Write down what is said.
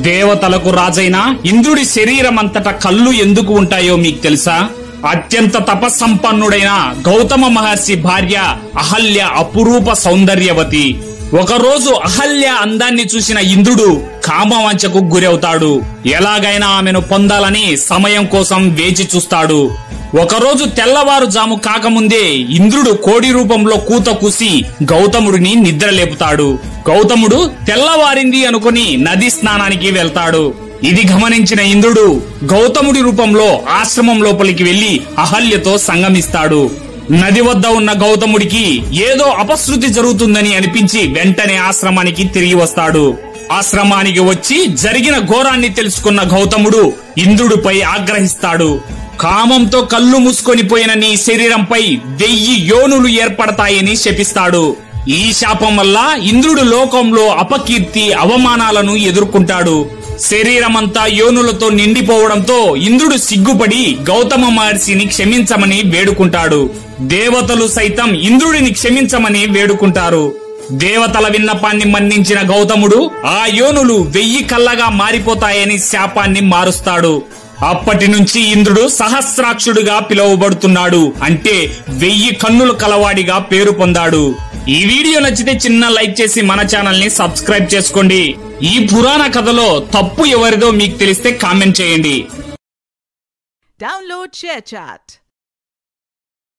దేవతలకు రాజైన ఇంద్రుడి శరీరం అంతటా కళ్ళు ఎందుకు ఉంటాయో మీకు తెలుసా? అత్యంత తపస్సంపన్నుడైన గౌతమ మహర్షి భార్య అహల్య అపురూప సౌందర్యవతి. ఒకరోజు అహల్య అందాన్ని చూసిన ఇంద్రుడు కామవాంఛకు గురవుతాడు. ఎలాగైనా ఆమెను పొందాలని సమయం కోసం వేచి చూస్తాడు. ఒకరోజు తెల్లవారుజాము కాకముందే ఇంద్రుడు కోడి రూపంలో కూత కూసి గౌతముడిని నిద్రలేపుతాడు. గౌతముడు తెల్లవారింది అనుకుని నది స్నానానికి వెళ్తాడు. ఇది గమనించిన ఇంద్రుడు గౌతముడి రూపంలో ఆశ్రమం లోపలికి వెళ్లి అహల్యతో సంగమిస్తాడు. నది వద్ద ఉన్న గౌతముడికి ఏదో అపశృతి జరుగుతుందని అనిపించి వెంటనే ఆశ్రమానికి తిరిగి వస్తాడు. ఆశ్రమానికి వచ్చి జరిగిన ఘోరాన్ని తెలుసుకున్న గౌతముడు ఇంద్రుడిపై ఆగ్రహిస్తాడు. కామంతో కళ్ళు మూసుకొని పోయిన నీ శరీరంపై 1000 యోనులు ఏర్పడతాయని శపిస్తాడు. ఈ శాపం వల్ల ఇంద్రుడు లోకంలో అపకీర్తి అవమానాలను ఎదుర్కొంటాడు. శరీరమంతా యోనులతో నిండిపోవడంతో ఇంద్రుడు సిగ్గుపడి గౌతమ మహర్షిని క్షమించమని వేడుకుంటాడు. దేవతలు సైతం ఇంద్రుడిని క్షమించమని వేడుకుంటారు. దేవతల విన్నపాన్ని మన్నించిన గౌతముడు ఆ యోనులు 1000 కళ్ళగా మారిపోతాయని శాపాన్ని మారుస్తాడు. అప్పటి నుంచి ఇంద్రుడు సహస్రాక్షుడిగా పిలువబడుతున్నాడు. అంటే 1000 కన్నులు కలవాడిగా పేరు పొందాడు. ఈ వీడియో నచ్చితే చిన్న లైక్ చేసి మన ఛానల్ ని సబ్స్క్రైబ్ చేసుకోండి. ఈ పురాణ కథలో తప్పు ఎవరిదో మీకు తెలిస్తే కామెంట్ చేయండి. Download ShareChat.